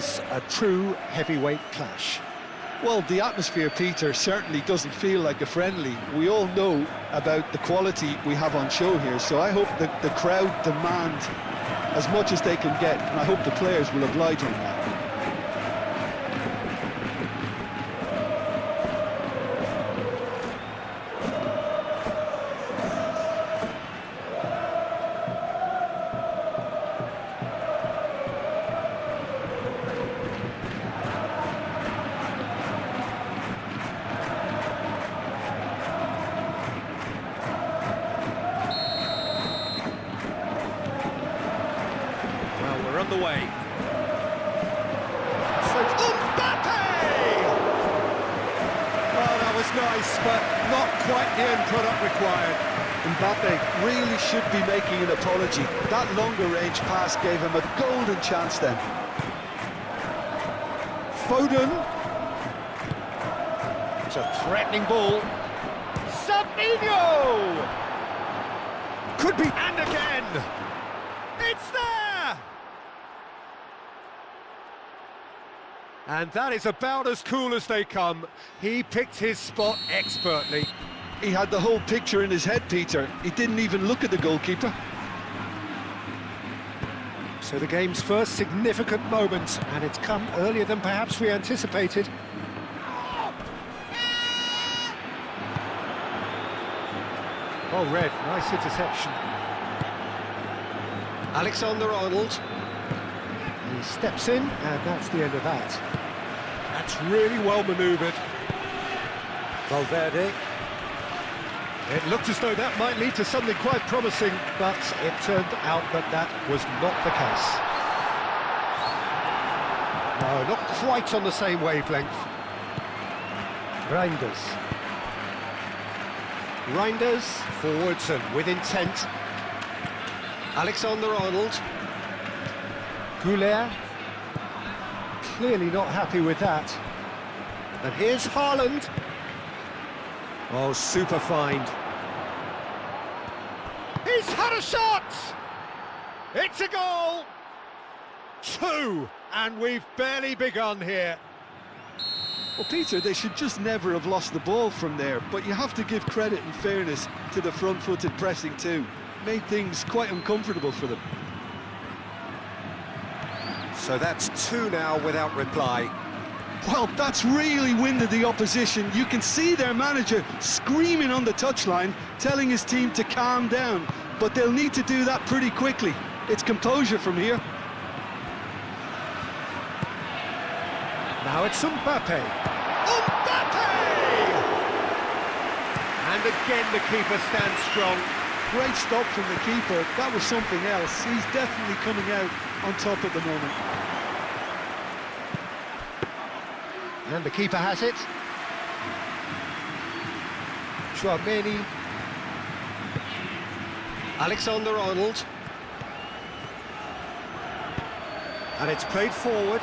is a true heavyweight clash. Well, the atmosphere, Peter, certainly doesn't feel like a friendly. We all know about the quality we have on show here, so I hope that the crowd demand as much as they can get, and I hope the players will oblige on that. We're on the way. Mbappe! Oh, that was nice, but not quite the end product required. Mbappe really should be making an apology. That longer range pass gave him a golden chance then. Foden. It's a threatening ball. Savinho! Could be, and again! It's there! And that is about as cool as they come. He picked his spot expertly. He had the whole picture in his head, Peter. He didn't even look at the goalkeeper. So the game's first significant moment, and it's come earlier than perhaps we anticipated. Oh, Red, nice interception. Alexander-Arnold. He steps in, and that's the end of that. That's really well manoeuvred. Valverde. It looked as though that might lead to something quite promising, but it turned out that that was not the case. No, not quite on the same wavelength. Reinders. Reinders, forwards and with intent. Alexander-Arnold. Goulet. Clearly not happy with that. And here's Haaland. Oh, super find. He's had a shot! It's a goal! 2, and we've barely begun here. Well, Peter, they should just never have lost the ball from there, but you have to give credit and fairness to the front-footed pressing too. Made things quite uncomfortable for them. So that's 2 now without reply. Well, that's really winded the opposition. You can see their manager screaming on the touchline, telling his team to calm down, but they'll need to do that pretty quickly. It's composure from here. Now it's Mbappe. Mbappe! And again the keeper stands strong. Great stop from the keeper. That was something else. He's definitely coming out on top at the moment. And the keeper has it. Chouameni. Alexander-Arnold. And it's played forward.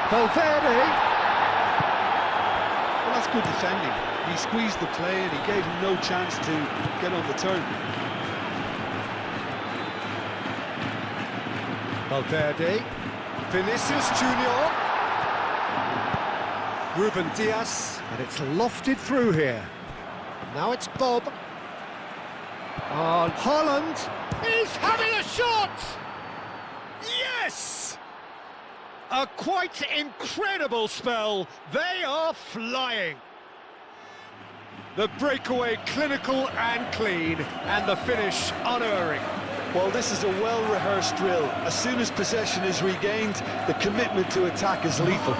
Valverde. Well, that's good defending. He squeezed the play and he gave him no chance to get on the turn. Valverde. Vinicius Junior. Ruben Diaz, and it's lofted through here. Now it's Bob. Oh, Haaland is having a shot! Yes! A quite incredible spell. They are flying. The breakaway clinical and clean, and the finish unerring. Well, this is a well-rehearsed drill. As soon as possession is regained, the commitment to attack is lethal.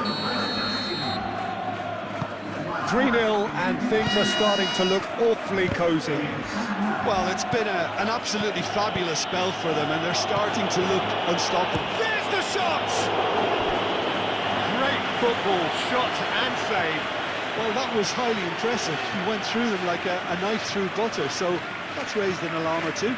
3-0, and things are starting to look awfully cosy. Well, it's been an absolutely fabulous spell for them, and they're starting to look unstoppable. There's the shot! Great football, shot and save. Well, that was highly impressive. He went through them like a knife through butter, so that's raised an alarm or two.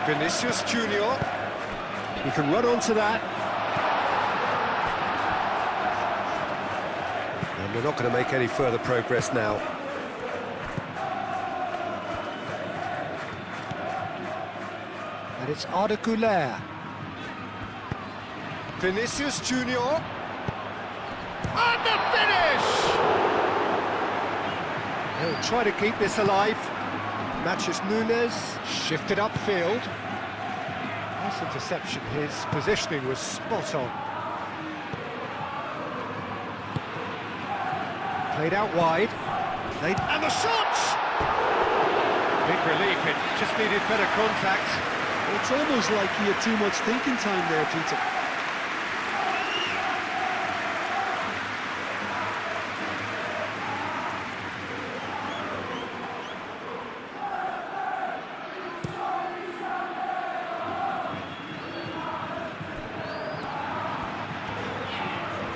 Vinicius Junior. He can run onto that. And we're not going to make any further progress now. And it's Arda Güler. Vinicius Junior. And the finish! He'll try to keep this alive. Matches Nunes, shifted upfield. Nice interception, his positioning was spot on. Played out wide. And the shot! Big relief, it just needed better contact. It's almost like he had too much thinking time there, Peter.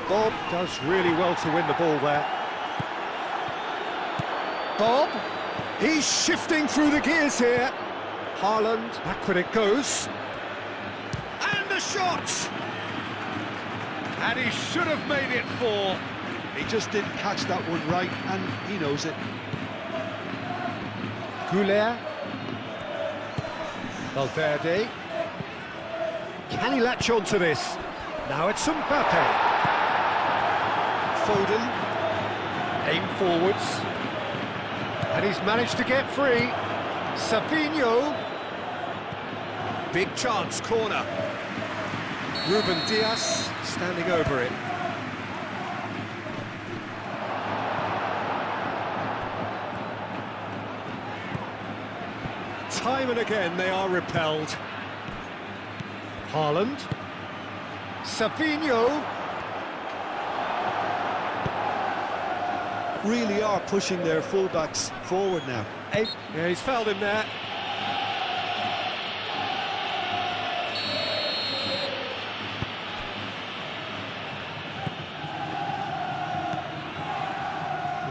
Bob does really well to win the ball there. Bob, he's shifting through the gears here. Haaland, backward it goes. And the shot! And he should have made it 4. He just didn't catch that one right, and he knows it. Güler. Valverde. Can he latch on to this? Now it's Mbappe. Foden, aim forwards, and he's managed to get free. Savinho, big chance, corner. Ruben Dias standing over it. Time and again they are repelled. Haaland, Savinho. Really are pushing their fullbacks forward now. Yeah, he's fouled him there.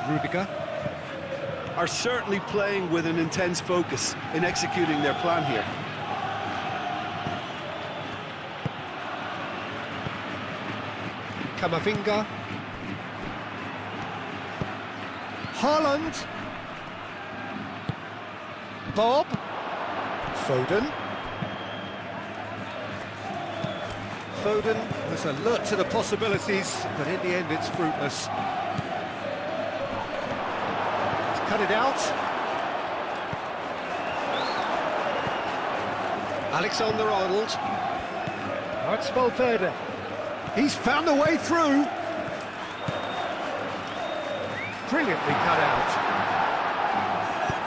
Rudiger are certainly playing with an intense focus in executing their plan here. Camavinga. Haaland. Bob. Foden. Foden was alert to the possibilities, but in the end it's fruitless. He's cut it out. Alexander-Arnold. Now it's Valverde. He's found a way through. Brilliantly cut out.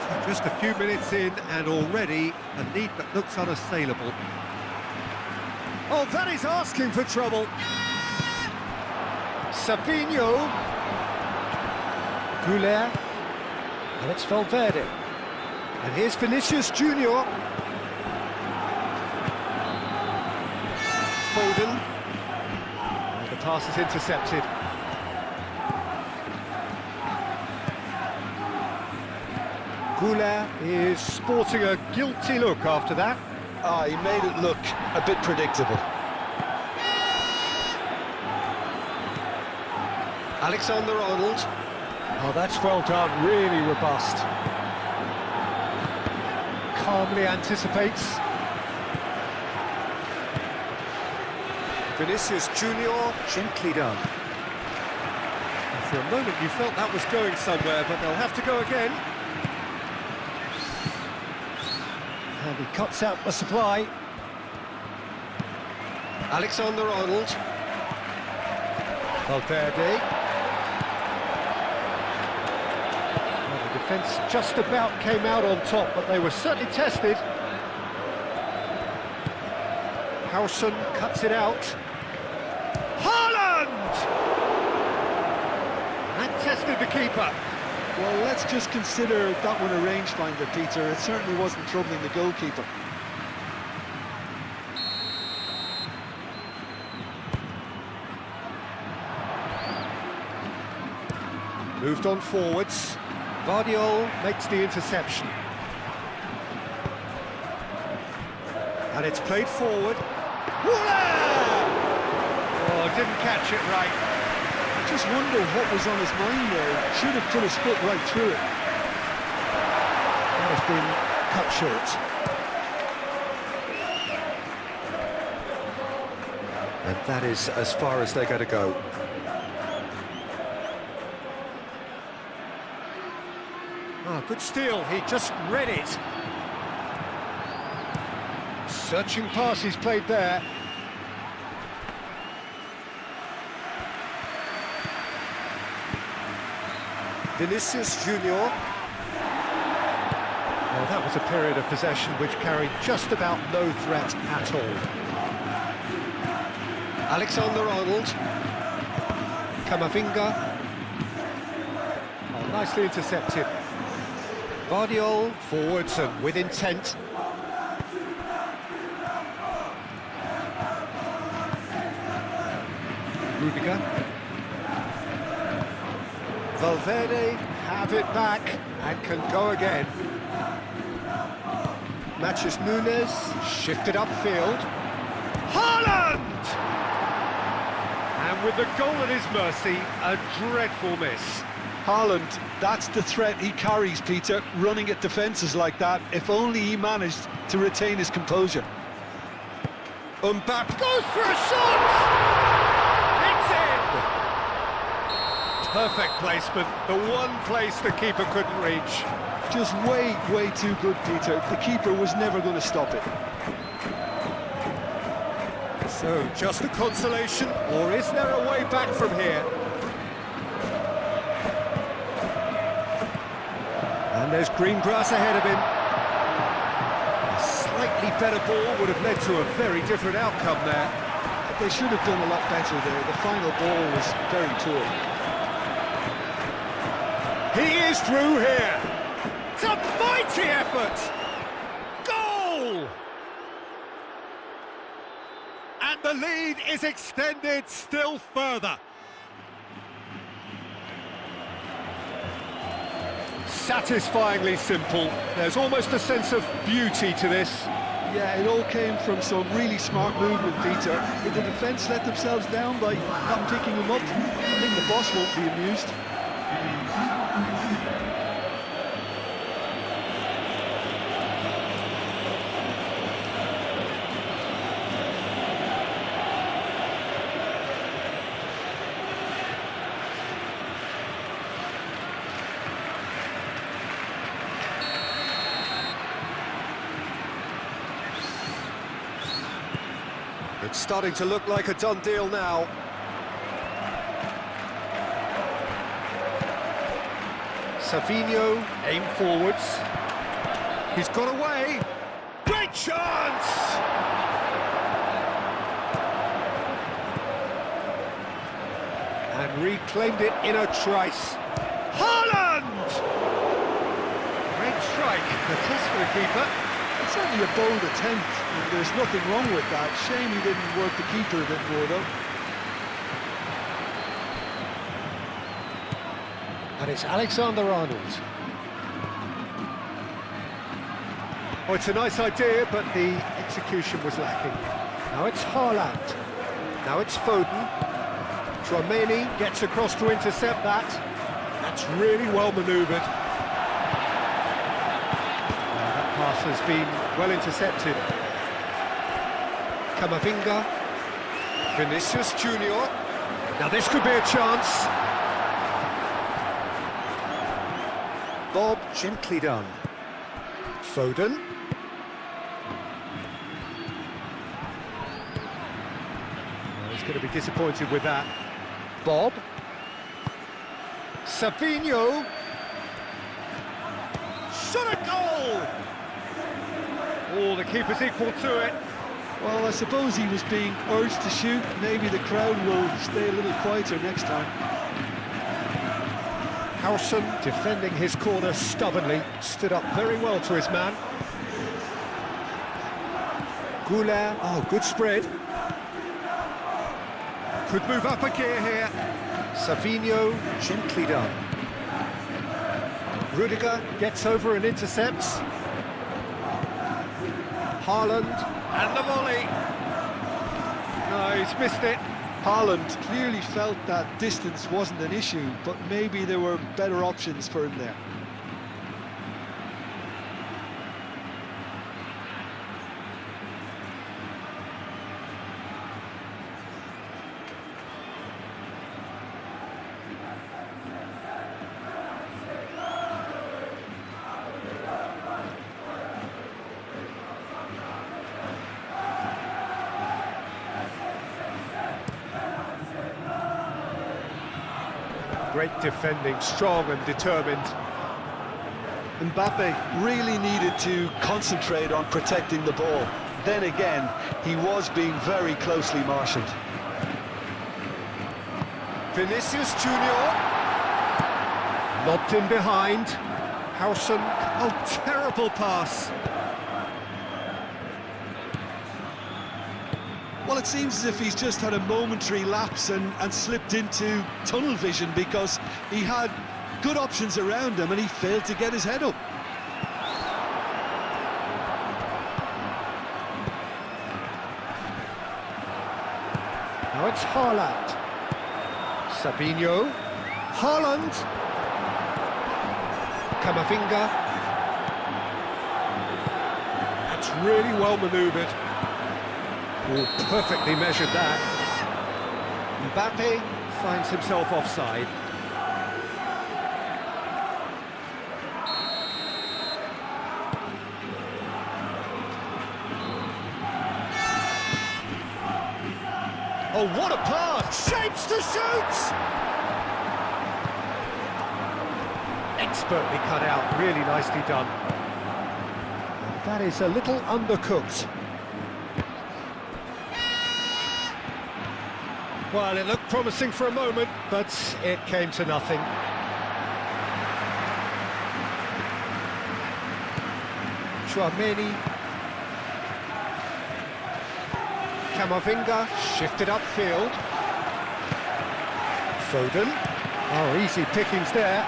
So just a few minutes in and already a lead that looks unassailable. Oh, that is asking for trouble. Savinho. Güler. And it's Valverde. And here's Vinicius Junior. Foden. And the pass is intercepted. Güler is sporting a guilty look after that. He made it look a bit predictable. Alexander-Arnold. Oh, that's well done, really robust. Calmly anticipates. Vinicius Junior, gently done. And for a moment you felt that was going somewhere, but they'll have to go again. And he cuts out the supply. Alexander-Arnold. Valverde. Well, the defence just about came out on top, but they were certainly tested. Howson cuts it out. Haaland! That tested the keeper. Well, let's just consider that one a rangefinder, Peter. It certainly wasn't troubling the goalkeeper. Moved on forwards. Guardiola makes the interception. And it's played forward. Oh, didn't catch it right. I just wonder what was on his mind there. Should have put his foot right through it. That has been cut short. And that is as far as they're going to go. Oh, good steal, he just read it. Searching pass he's played there. Vinicius Junior. Well, that was a period of possession which carried just about no threat at all. Alexander-Arnold. Camavinga. Oh, nicely intercepted. Vardiol forwards and with intent. Rudiger. Valverde have it back and can go again. Matches Nunes, shifted upfield. Haaland! And with the goal at his mercy, a dreadful miss. Haaland, that's the threat he carries, Peter, running at defences like that. If only he managed to retain his composure. Mbappe goes for a shot! It's in! Perfect placement, the one place the keeper couldn't reach. Just way too good, Peter. The keeper was never going to stop it. So, just a consolation, or is there a way back from here? And there's green grass ahead of him. A slightly better ball would have led to a very different outcome there. They should have done a lot better there. The final ball was very poor. He is through here. It's a mighty effort. Goal! And the lead is extended still further. Satisfyingly simple. There's almost a sense of beauty to this. Yeah, it all came from some really smart movement, Peter. Did the defence let themselves down by not picking him up? I think the boss won't be amused. It's starting to look like a done deal now. Savinho, aim forwards. He's got away. Great chance! And reclaimed it in a trice. Haaland! Great strike, the test for the keeper. It's certainly a bold attempt, and there's nothing wrong with that. Shame he didn't work the keeper a bit more, though. And it's Alexander-Arnold. Oh, it's a nice idea, but the execution was lacking. Now it's Haaland. Now it's Foden. Tchouaméni gets across to intercept that. That's really well manoeuvred. That pass has been well intercepted. Camavinga. Vinicius Junior. Now this could be a chance. Bob, gently done. Foden. Oh, he's going to be disappointed with that. Bob. Savinho. Shot a goal! Oh, the keeper's equal to it. Well, I suppose he was being urged to shoot. Maybe the crowd will stay a little quieter next time. Howson, defending his corner stubbornly, stood up very well to his man. Goulart, oh, good spread. Could move up a gear here. Savinho, gently done. Rudiger gets over and intercepts. Haaland, and the volley. just missed it. Haaland clearly felt that distance wasn't an issue, but maybe there were better options for him there. Great defending, strong and determined. Mbappe really needed to concentrate on protecting the ball. Then again, he was being very closely marshalled. Vinicius Junior. Lobbed in behind. Howson. Oh, terrible pass. Well, it seems as if he's just had a momentary lapse and slipped into tunnel vision, because he had good options around him and he failed to get his head up. Now it's Haaland. Sabinho. Haaland. Camavinga. That's really well manoeuvred. Oh, perfectly measured that. Mbappe finds himself offside. Oh, what a pass! Shapes to shoot! Expertly cut out, really nicely done. That is a little undercooked. Well, it looked promising for a moment, but it came to nothing. Chouameni. Camavinga shifted upfield. Foden. Oh, easy pickings there.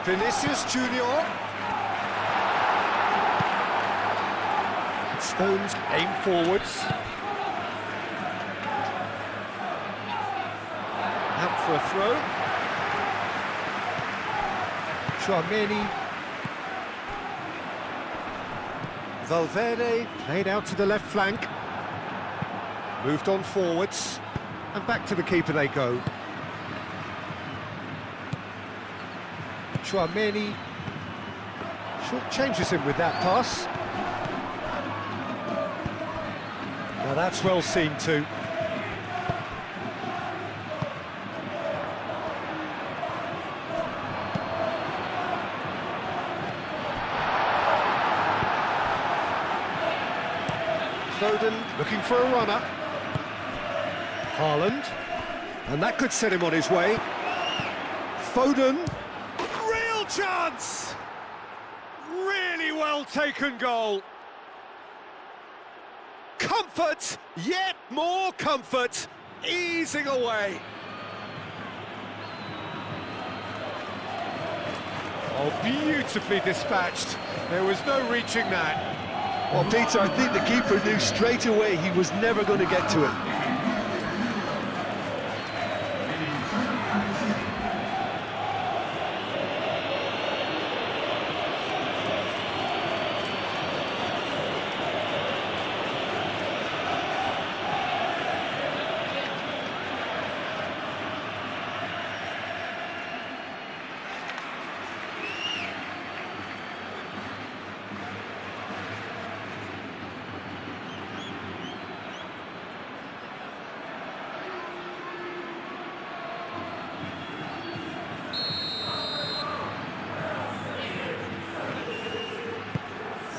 Vinicius Junior. Stones aim forwards. Out for a throw. Chouameni. Valverde played out to the left flank. Moved on forwards. And back to the keeper they go. Chouameni short changes him with that pass. Now that's well seen too. Foden looking for a runner. Haaland, and that could set him on his way. Foden, real chance! Really well taken goal. Comfort, yet more comfort, easing away. Oh, beautifully dispatched. There was no reaching that. Well, Peter, I think the keeper knew straight away he was never going to get to it.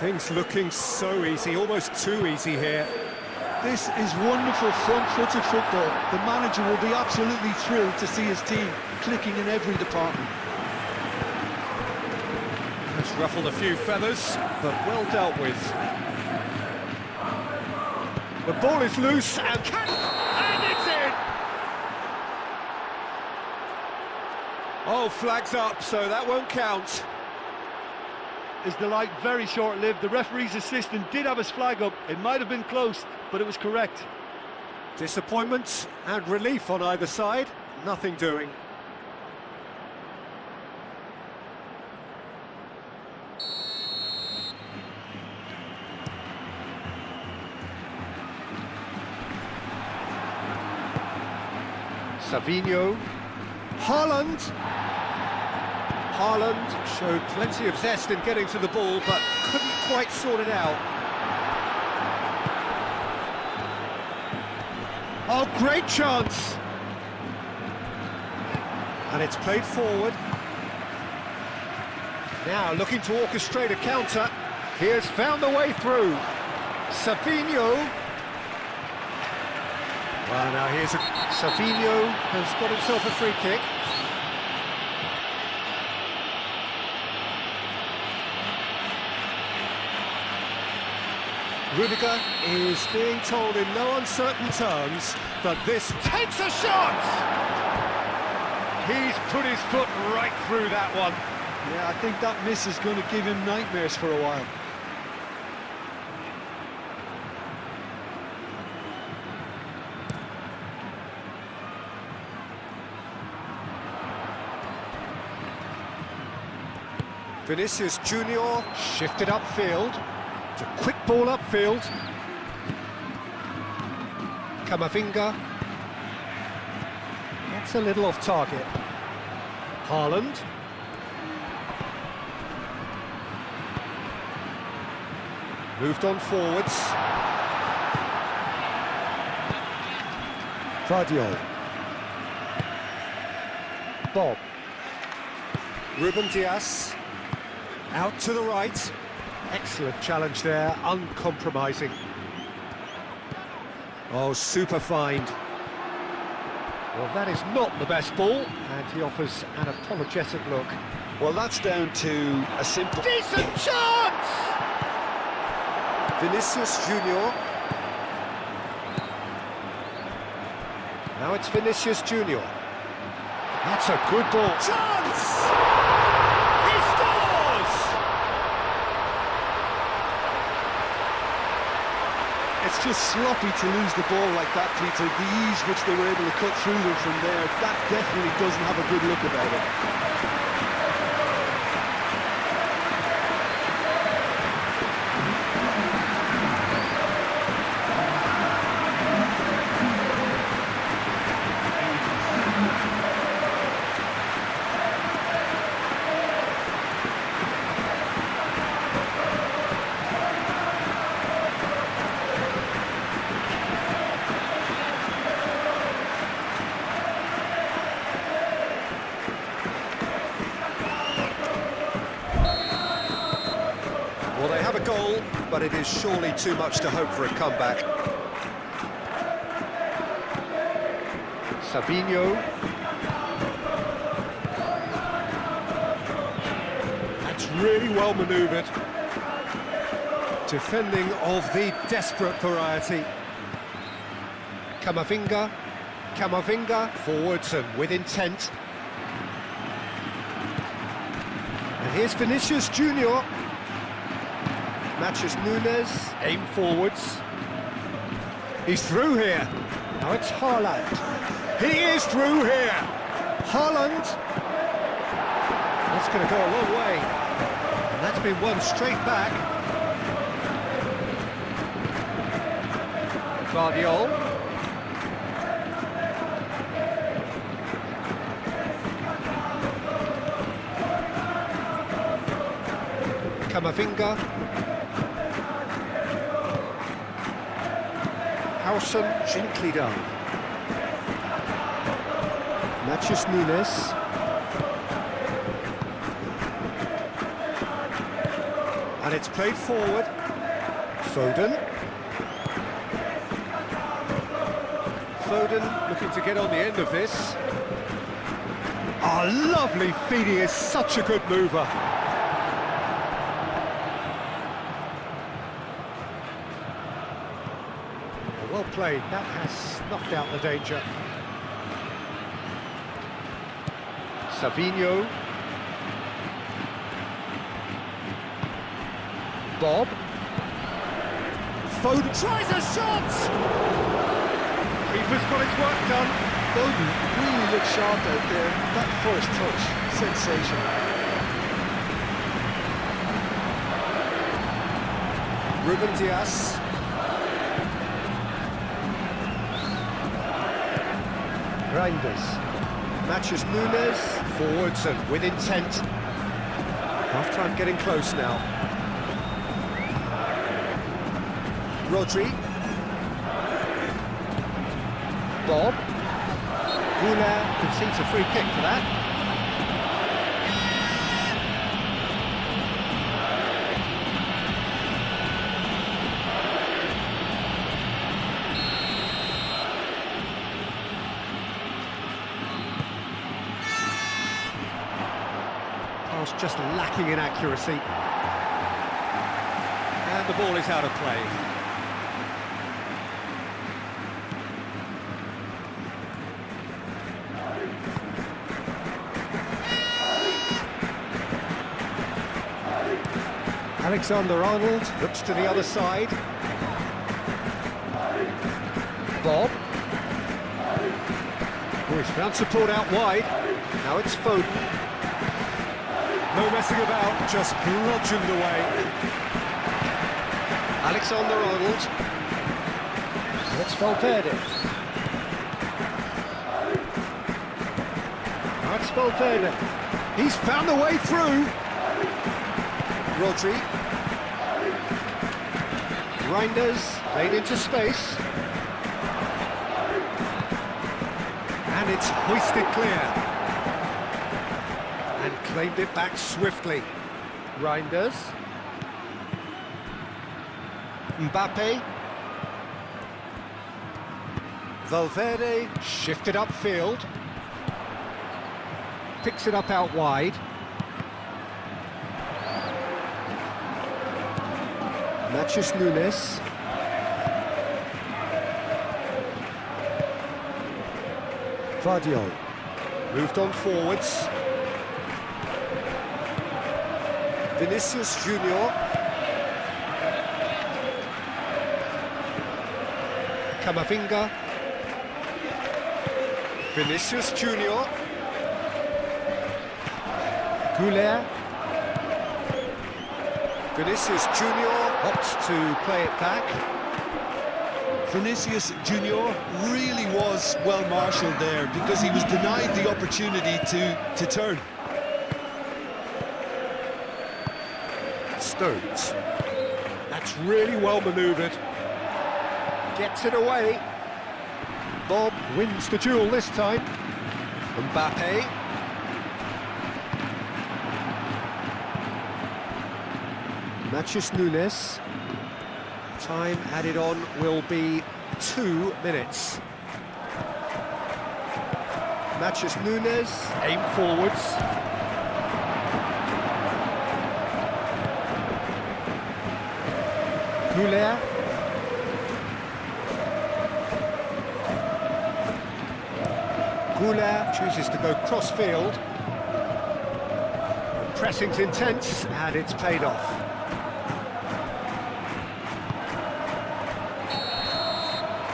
Things looking so easy, almost too easy here. This is wonderful front-footed football. The manager will be absolutely thrilled to see his team clicking in every department. It's ruffled a few feathers, but well dealt with. The ball is loose and it's in! Oh, flags up, so that won't count. is the light very short-lived. The referee's assistant did have his flag up. It might have been close, but it was correct. Disappointment and relief on either side. Nothing doing. Savinho. Haaland. Haaland showed plenty of zest in getting to the ball, but couldn't quite sort it out. Oh, great chance! And it's played forward. Now looking to orchestrate a counter. He has found a way through. Savinho. Well, now here's Savinho has got himself a free kick. Rudiger is being told in no uncertain terms that this takes a shot! He's put his foot right through that one. Yeah, I think that miss is going to give him nightmares for a while. Vinicius Junior shifted upfield. It's a quick ball upfield. Camavinga. That's a little off target. Haaland. Moved on forwards. Vardiol. Bob. Ruben Dias. Out to the right. Excellent challenge there, uncompromising. Oh, super find. Well, that is not the best ball, and he offers an apologetic look. Well, that's down to a simple... Decent chance! Vinicius Junior. Now it's Vinicius Junior. That's a good ball. Chance! He scores! It's just sloppy to lose the ball like that, Peter. The ease which they were able to cut through them from there, that definitely doesn't have a good look about it. Well, they have a goal, but it is surely too much to hope for a comeback. Savinho. That's really well manoeuvred. Defending of the desperate variety. Camavinga. Camavinga forwards and with intent. And here's Vinicius Junior. Matches Nunes, aim forwards. He's through here. Now it's Haaland. He is through here. Haaland. That's going to go a long way. And that's been won straight back. Vardiol. Camavinga. Howson, gently done. Matches Nunes. And it's played forward. Foden. Foden looking to get on the end of this. Oh, lovely feed, he is such a good mover. Well played, that has snuffed out the danger. Savinho. Bob. Foden tries a shot! Keeper's got his work done. Foden really looked sharp out there. That first touch, sensational. Ruben Dias. Reinders. Matches Nunes. Forwards and with intent. Half-time getting close now. Rodri. Bob. Goulart concedes a free kick for that. Pass just lacking in accuracy. And the ball is out of play. Alexander-Arnold looks to the other side. Bob. Oh, he's found support out wide. Now it's Foden. No messing about, just bludgeoned away. Alexander-Arnold. That's Valverde. That's Valverde. He's found a way through. Rodri. Reinders, made into space. And it's hoisted clear. And claimed it back swiftly. Reinders. Mbappe. Valverde, shifted upfield. Picks it up out wide. Matches Nunes. Vardiol. Moved on forwards. Vinicius Junior. Camavinga. Vinicius Junior. Goulart. Vinicius Junior opts to play it back. Vinicius Junior really was well marshalled there because he was denied the opportunity to turn. Stones. That's really well manoeuvred. Gets it away. Bob wins the duel this time. Mbappe. Matches Nunes. Time added on will be 2 minutes. Matches Nunes. Aim forwards. Goulart. Goulart chooses to go cross-field. Pressing's intense, and it's paid off.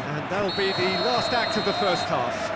And that'll be the last act of the first half.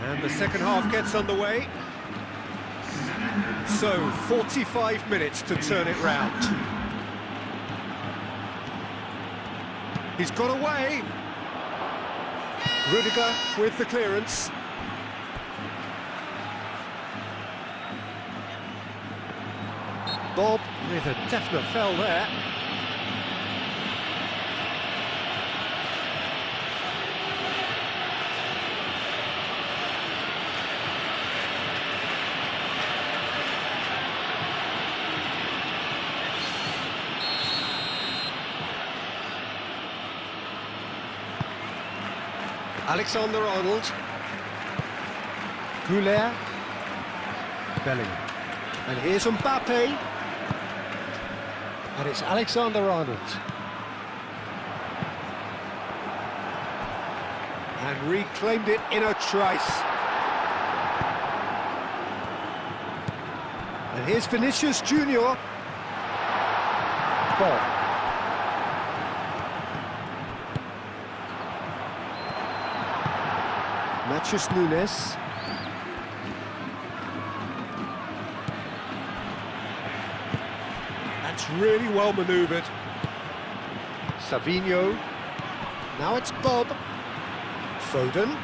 And the second half gets underway. So, 45 minutes to turn it round. He's got away. Rudiger with the clearance. Bob with a definite foul there. Alexander-Arnold. Goulet. Bellingham. And here's Mbappe. And it's Alexander-Arnold. And reclaimed it in a trice. And here's Vinicius Junior. Ball. Matthews Nunes. That's really well manoeuvred. Savinho. Now it's Bob. Foden.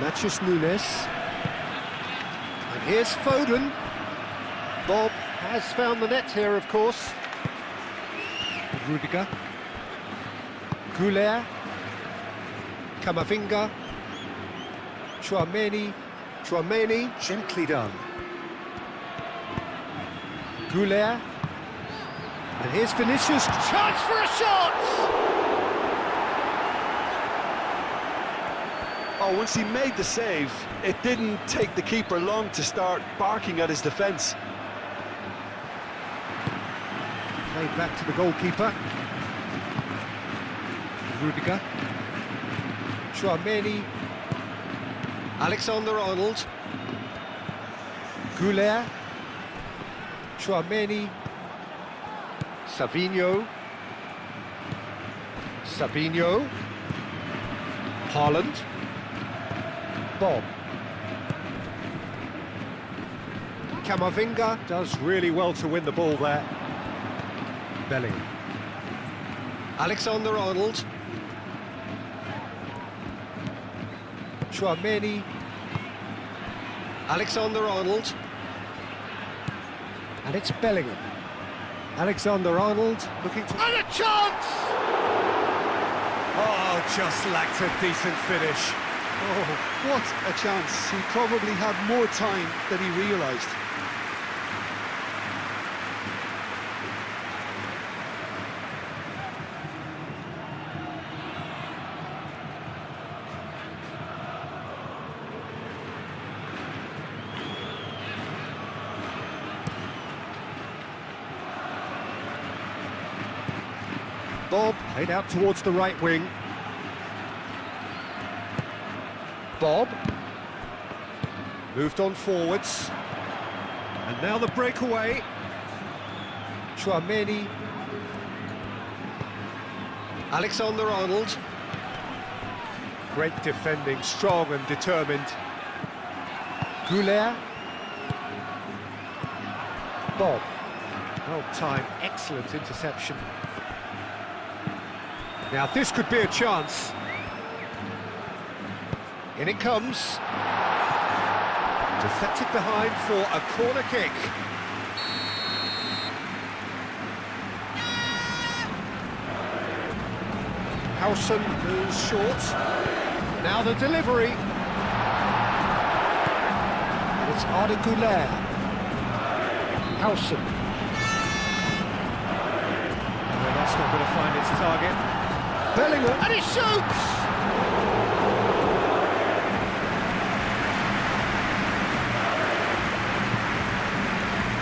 Matthews Nunes. And here's Foden. Bob has found the net here, of course. Rudiger. Goulet. Camavinga, Chouameni, gently done. Goulet, and here's Vinicius, chance for a shot! Oh, once he made the save, it didn't take the keeper long to start barking at his defence. Played back to the goalkeeper. Rudiger. Chouameni, Alexander-Arnold, Goulet, Chouameni, Savinho, Haaland, Bob. Camavinga does really well to win the ball there. Bellingham. Alexander-Arnold. Chouameni, Alexander-Arnold, and it's Bellingham. Alexander-Arnold looking to... And a chance! Oh, just lacked a decent finish. Oh, what a chance. He probably had more time than he realised. Bob played out towards the right wing. Bob moved on forwards. And now the breakaway. Chouameni. Alexander-Arnold. Great defending, strong and determined. Goulet. Bob. Well timed, excellent interception. Now this could be a chance. In it comes. Deflected behind for a corner kick. Howson moves short. Now the delivery. And it's Arda Güler. Howson. No, that's not going to find its target. Bellingham, and he shoots!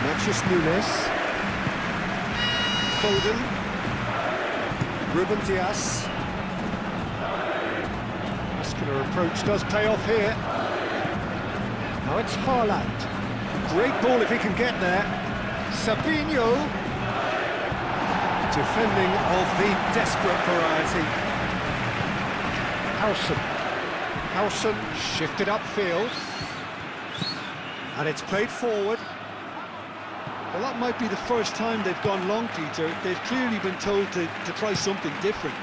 Matthews Nunes. Foden. Ruben Dias. Muscular approach does pay off here. Now it's Haaland. Great ball if he can get there. Savinho. Defending of the desperate variety. Howson shifted upfield. And it's played forward. Well, that might be the first time they've gone long, Peter. They've clearly been told to try something different.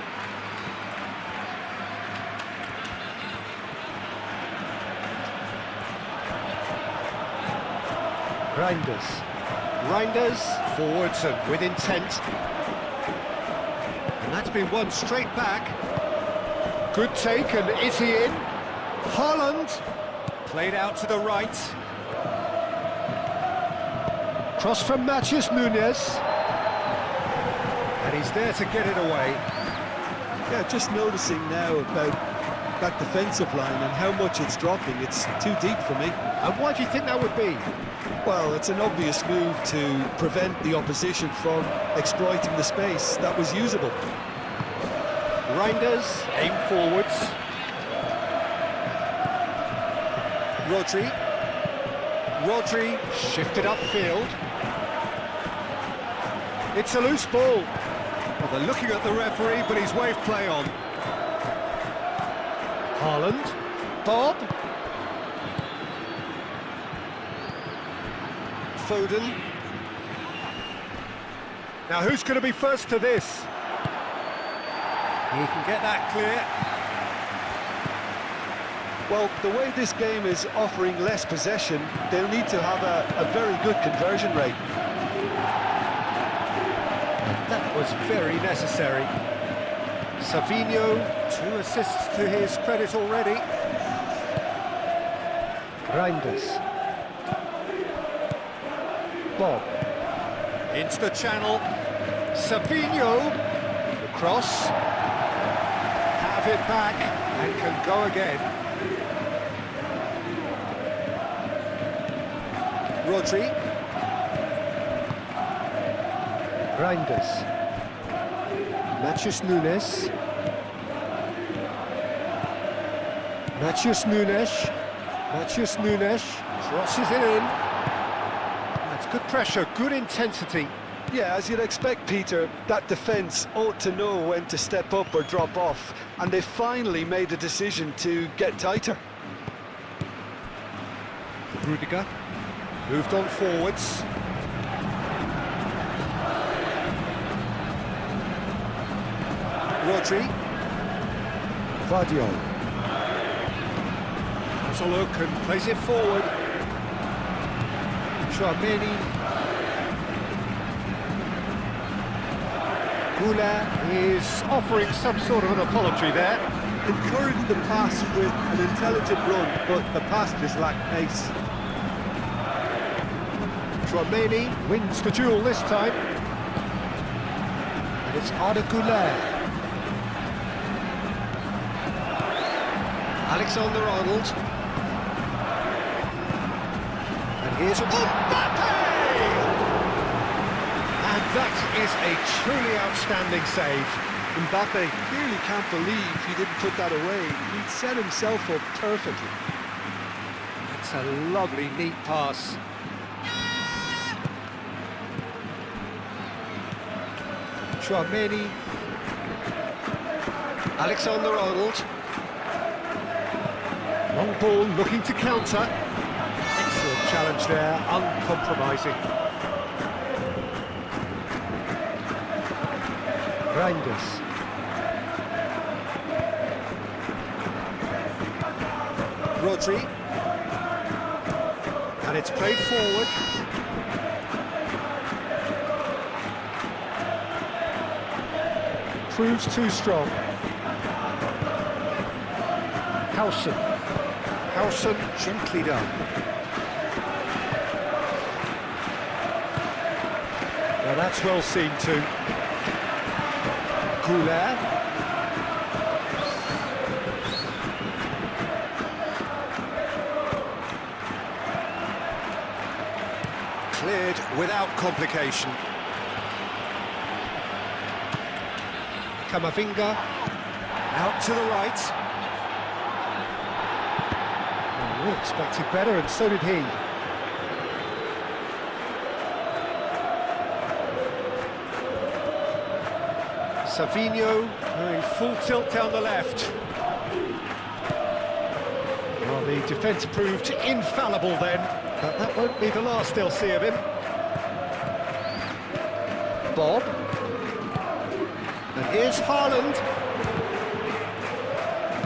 Reinders forwards and with intent. And that's been won straight back. Good take, and is he in? Haaland played out to the right. Cross from Matheus Nunes. And he's there to get it away. Yeah, just noticing now about that defensive line and how much it's dropping. It's too deep for me. And why do you think that would be? Well, it's an obvious move to prevent the opposition from exploiting the space that was usable. Reinders aim forwards. Rodri shifted upfield. It's a loose ball. Well, they're looking at the referee, but he's waved play on. Haaland. Bob. Foden. Now who's going to be first to this? He can get that clear. Well, the way this game is offering less possession, they'll need to have a very good conversion rate. That was very necessary. Savinho, 2 assists to his credit already. Reinders. Bob. Into the channel. Savinho. The cross. Have it back and can go again. Rodri. Reinders. Matheus Nunes. Matheus Nunes crosses it in. That's good pressure, good intensity. Yeah, as you'd expect, Peter, that defence ought to know when to step up or drop off, and they finally made a decision to get tighter. Rudiger moved on forwards. Rodri. Vardiol. Has a look and plays it forward. Tchouaméni. Goulart is offering some sort of an apology there. Encouraged the pass with an intelligent run, but the pass just lacked pace. Tchouaméni wins the duel this time. And it's Arda Goulart. Alexander-Arnold. And here's Mbappe! And that is a truly outstanding save. Mbappe clearly can't believe he didn't put that away. He'd set himself up perfectly. It's a lovely, neat pass. Tchouaméni. Alexander-Arnold. Long ball looking to counter. Excellent challenge there, uncompromising. Reinders. Rodri. And it's played forward. Proves too strong. Howson gently done. Now that's well seen too. Goulart. Cleared without complication. Camavinga. Out to the right. We expected better, and so did he. Savinho going full tilt down the left. Well, the defence proved infallible then, but that won't be the last they'll see of him. Bob. And here's Haaland.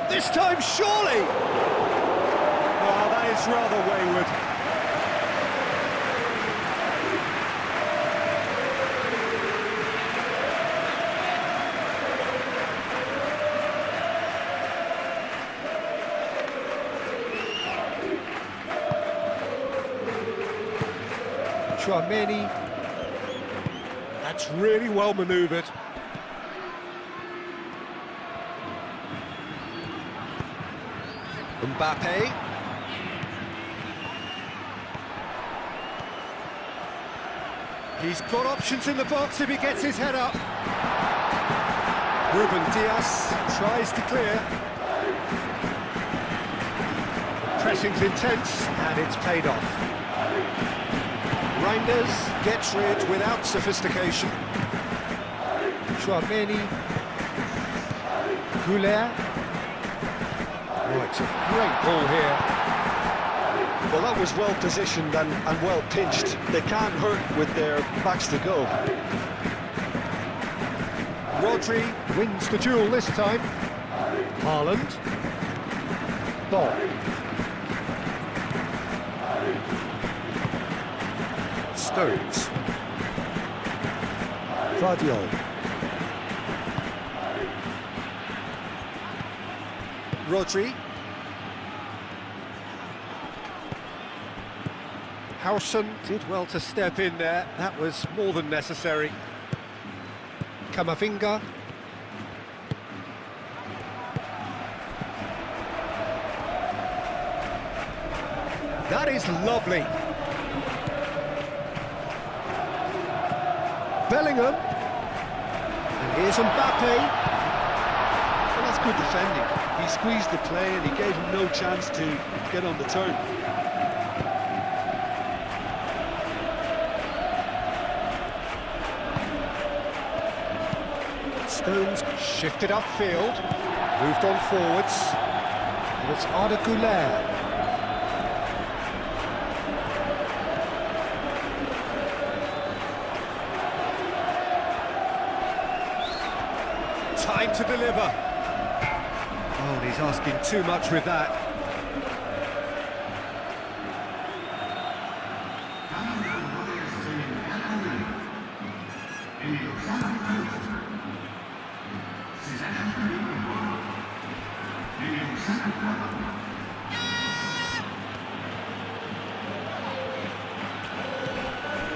This time, surely! Oh, that is rather wayward. Chouameni. That's really well manoeuvred. Mbappe. He's got options in the box if he gets his head up. Ruben Dias tries to clear. Pressing's intense and it's paid off. Reinders gets rid without sophistication. Chouameni. Goulet. Oh, it's a great ball here. Well, that was well positioned and well pinched. They can't hurt with their backs to go. Rodri wins the duel this time. Haaland. Ball. Stones. Guardiola. Rodri. Howson did well to step in there. That was more than necessary. Camavinga. That is lovely. Bellingham. And here's Mbappe. Well, that's good defending. He squeezed the play and he gave him no chance to get on the turn. Stones shifted upfield, moved on forwards, and it's Arda Güler. Time to deliver. Oh, and he's asking too much with that.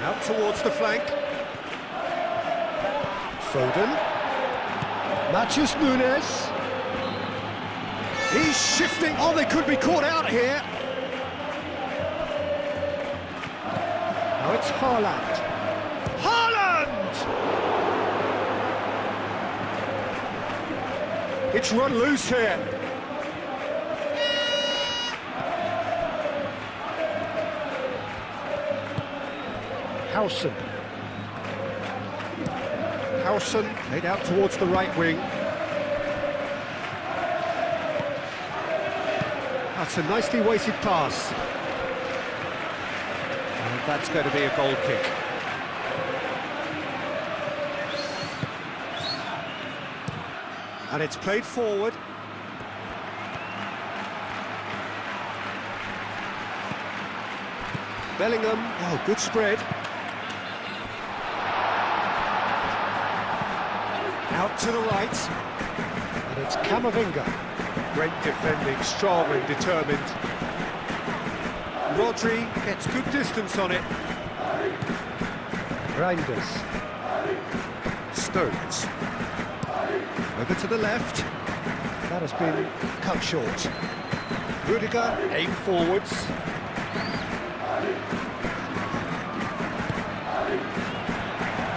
Out towards the flank. Foden. Matheus Nunes. He's shifting. Oh, they could be caught out here. Now it's Haaland. Haaland! It's run loose here. Howson. Howson laid out towards the right wing. That's a nicely weighted pass. And that's going to be a goal kick. And it's played forward. Bellingham, oh, good spread. Out to the right, and it's Camavinga. Great defending, strong and determined. Rodri gets good distance on it. Reinders. Stones. Over to the left. That has been cut short. Rudiger, aim forwards.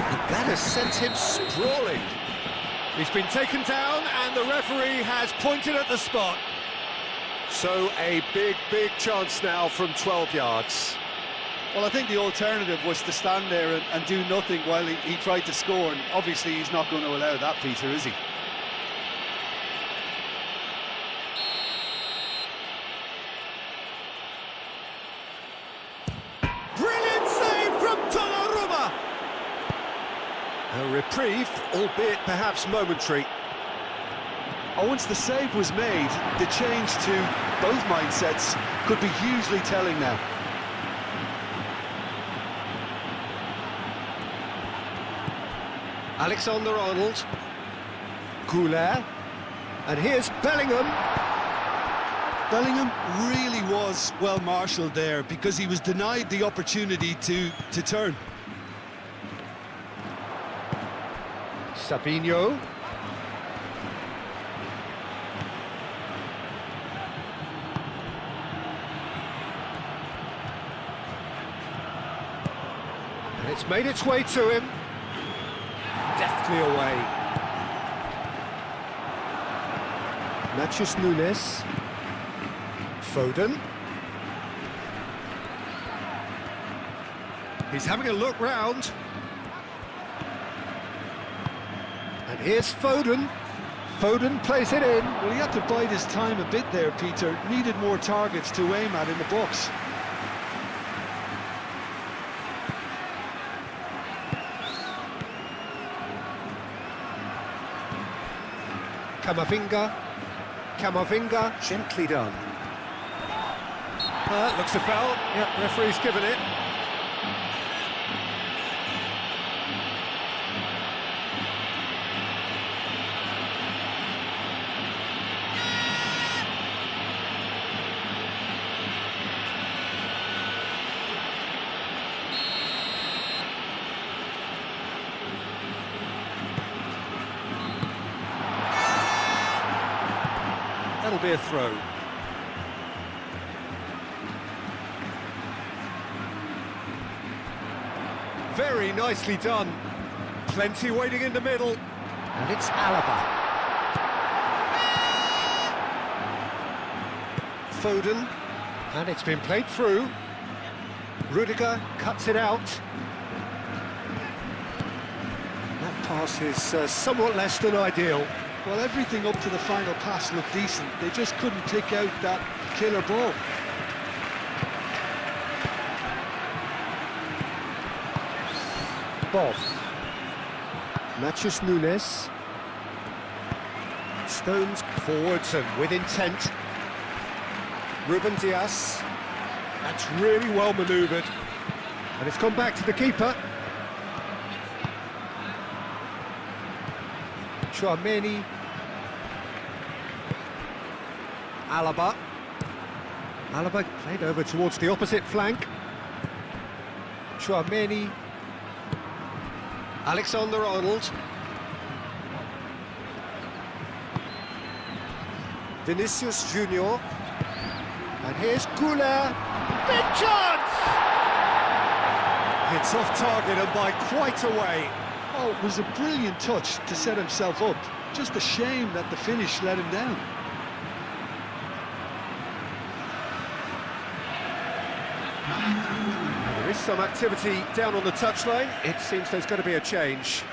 And that has sent him sprawling. He's been taken down and the referee has pointed at the spot. So a big chance now from 12 yards. Well, I think the alternative was to stand there and do nothing while he tried to score, and obviously he's not going to allow that, Peter, is he? Brilliant save from Donnarumma! A reprieve, albeit perhaps momentary. Oh, once the save was made, the change to both mindsets could be hugely telling now. Alexander-Arnold. Goulet. And here's Bellingham. Bellingham really was well marshalled there because he was denied the opportunity to turn. Savinho. And it's made its way to him. Deftly away. Matheus Nunes. Foden. He's having a look round. And here's Foden. Foden plays it in. Well, he had to bide his time a bit there, Peter. Needed more targets to aim at in the box. Camavinga, gently done. Looks a foul. Yep, referee's given it. That'll be a throw. Very nicely done. Plenty waiting in the middle. And it's Alaba. Foden. And it's been played through. Rudiger cuts it out. That pass is somewhat less than ideal. Well, everything up to the final pass looked decent. They just couldn't pick out that killer ball. Bob. Matheus Nunes. Stones forwards and with intent. Ruben Dias. That's really well manoeuvred. And it's gone back to the keeper. Chouameni. Alaba. Alaba played over towards the opposite flank. Chouameni. Alexander-Arnold. Vinicius Junior. And here's Goulet. Big chance! It's off target and by quite a way. Oh, it was a brilliant touch to set himself up. Just a shame that the finish let him down. There is some activity down on the touchline. It seems there's going to be a change.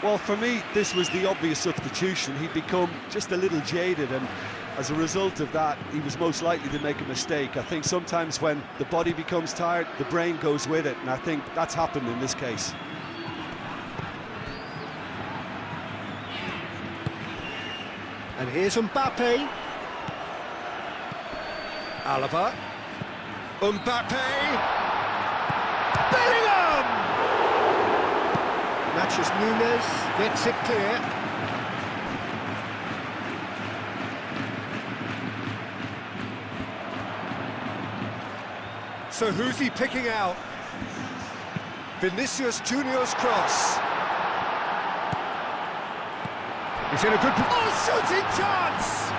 Well, for me, this was the obvious substitution. He'd become just a little jaded, and as a result of that, he was most likely to make a mistake. I think sometimes when the body becomes tired, the brain goes with it, and I think that's happened in this case. And here's Mbappe. Alaba. Mbappe. Bellingham! Matheus Nunes gets it clear. So who's he picking out? Vinicius Junior's cross. He's in a good... Oh, shooting chance!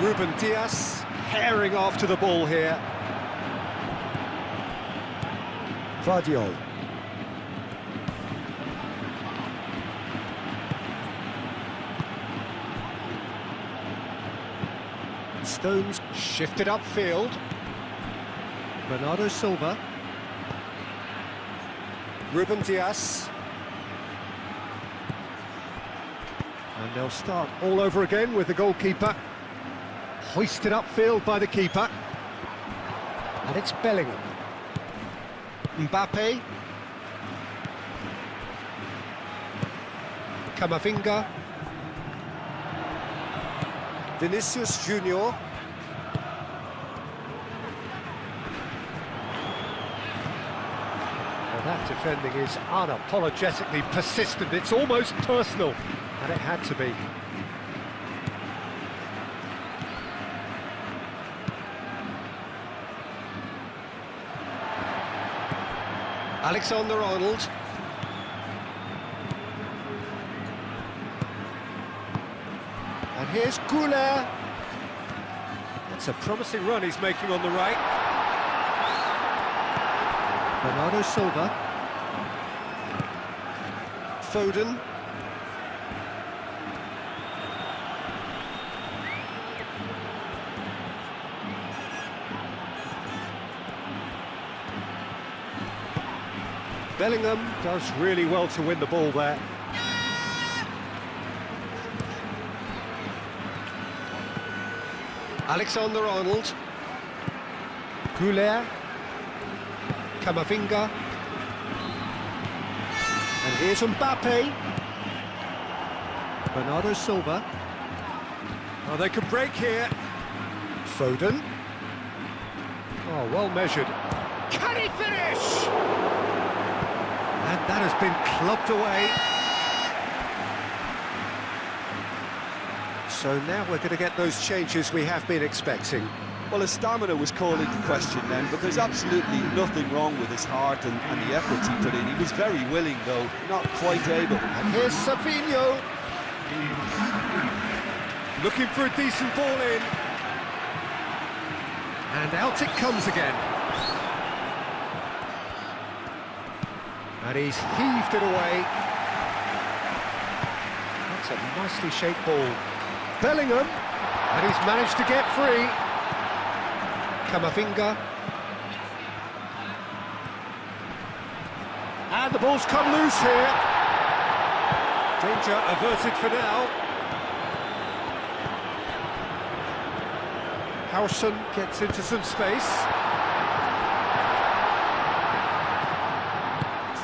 Ruben Dias herring after the ball here. Vardiol. Stones shifted upfield. Bernardo Silva. Ruben Dias. And they'll start all over again with the goalkeeper. Hoisted upfield by the keeper. And it's Bellingham. Mbappe. Camavinga. Vinicius Junior. Well, that defending is unapologetically persistent. It's almost personal, and it had to be. Alexander-Arnold. And here's Goulet. That's a promising run he's making on the right. Bernardo Silva. Foden. Bellingham does really well to win the ball there. Alexander-Arnold. Goulet. Camavinga. And here's Mbappe. Bernardo Silva. Oh, they could break here. Foden. Oh, well measured. Can he finish? And that has been clubbed away. So now we're going to get those changes we have been expecting. Well, his stamina was called into question then, but there's absolutely nothing wrong with his heart and the efforts he put in. He was very willing, though, not quite able. And here's Savinho. Looking for a decent ball in. And out it comes again. And he's heaved it away. That's a nicely shaped ball. Bellingham, and he's managed to get free. Camavinga. And the ball's come loose here. Danger averted for now. Howson gets into some space.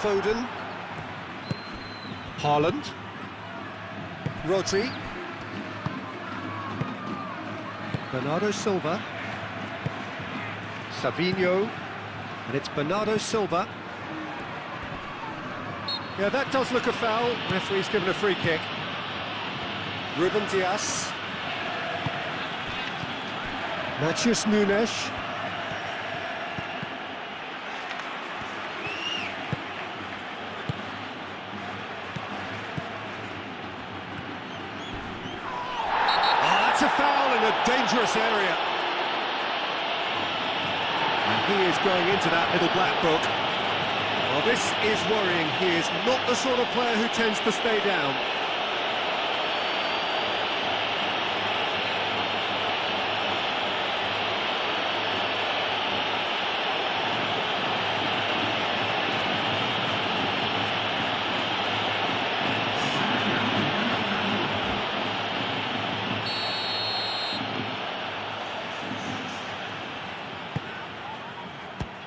Foden. Haaland. Rodri. Bernardo Silva. Savinho. And it's Bernardo Silva. Yeah, that does look a foul. Referee's given a free kick. Ruben Dias. Matheus Nunes. A foul in a dangerous area. And he is going into that little black book. Well, this is worrying. He is not the sort of player who tends to stay down.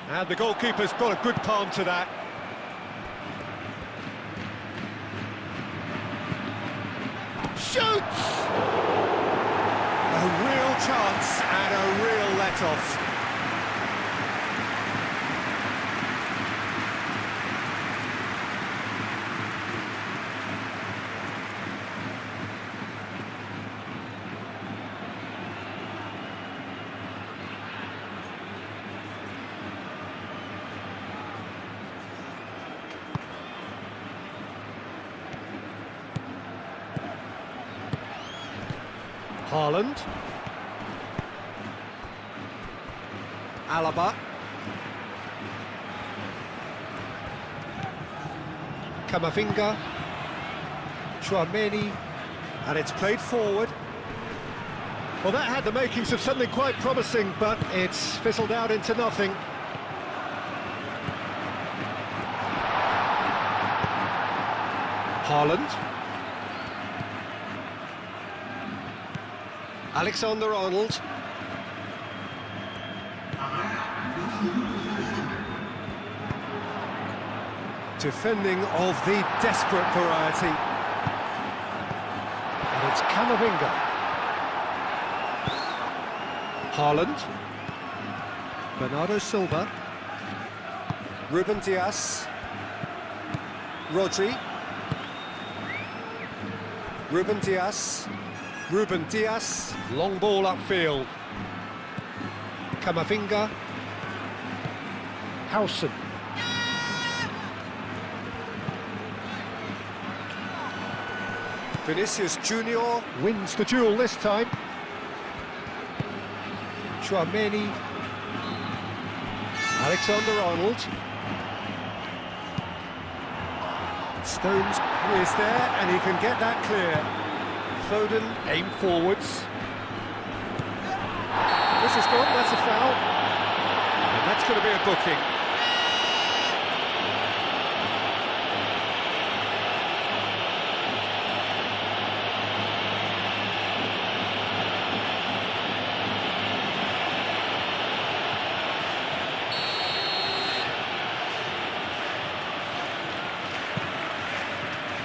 And the goalkeeper's got a good palm to that. Shoots! A real chance and a real let-off. Haaland. Alaba. Camavinga. Tchouaméni. And it's played forward. Well, that had the makings of something quite promising, but it's fizzled out into nothing. Haaland. Alexander-Arnold. Defending of the desperate variety. And it's Camavinga. Haaland. Bernardo Silva. Ruben Dias. Rodri. Ruben Dias. Ruben Dias. Long ball upfield. Camavinga. Howson. Vinicius Junior wins the duel this time. Chouameni. Alexander-Arnold. Stones is there and he can get that clear. Foden aim forwards. This is good, that's a foul. And that's going to be a booking.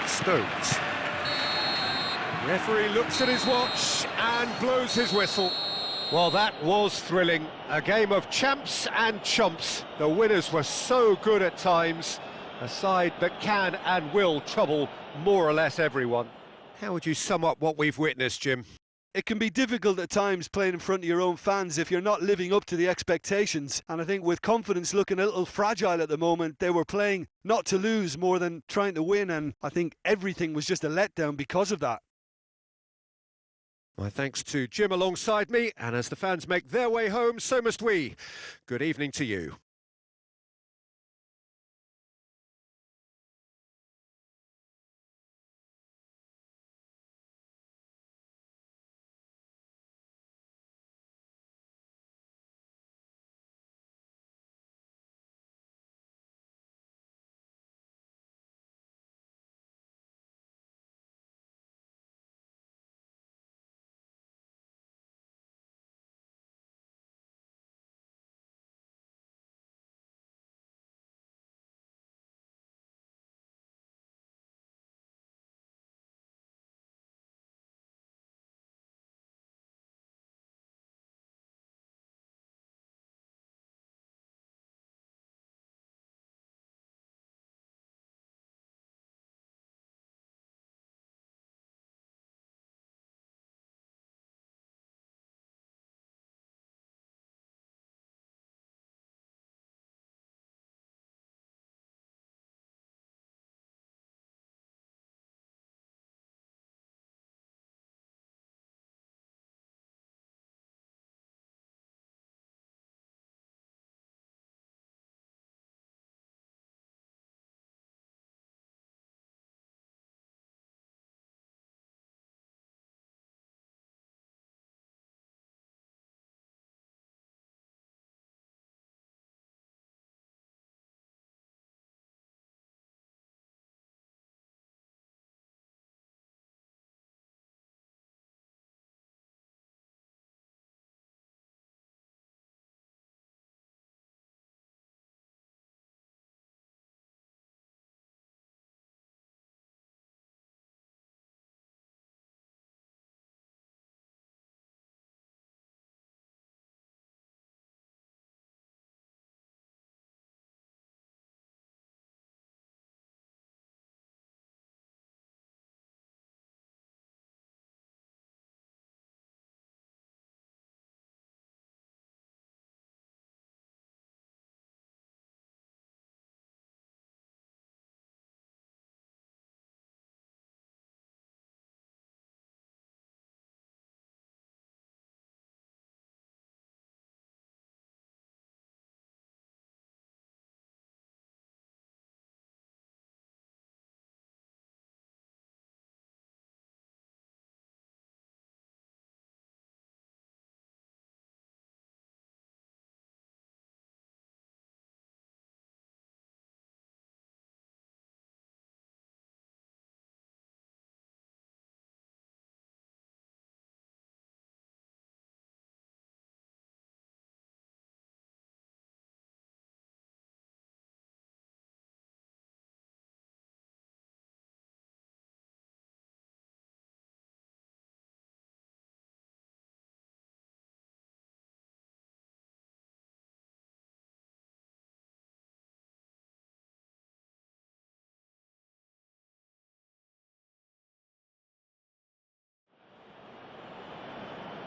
Stones. Referee looks at his watch and blows his whistle. Well, that was thrilling. A game of champs and chumps. The winners were so good at times. A side that can and will trouble more or less everyone. How would you sum up what we've witnessed, Jim? It can be difficult at times playing in front of your own fans if you're not living up to the expectations. And I think with confidence looking a little fragile at the moment, they were playing not to lose more than trying to win. And I think everything was just a letdown because of that. My thanks to Jim alongside me. And as the fans make their way home, so must we. Good evening to you.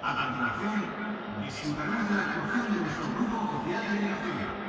A continuación, disfrutarán de la actuación de nuestro grupo oficial de dirección.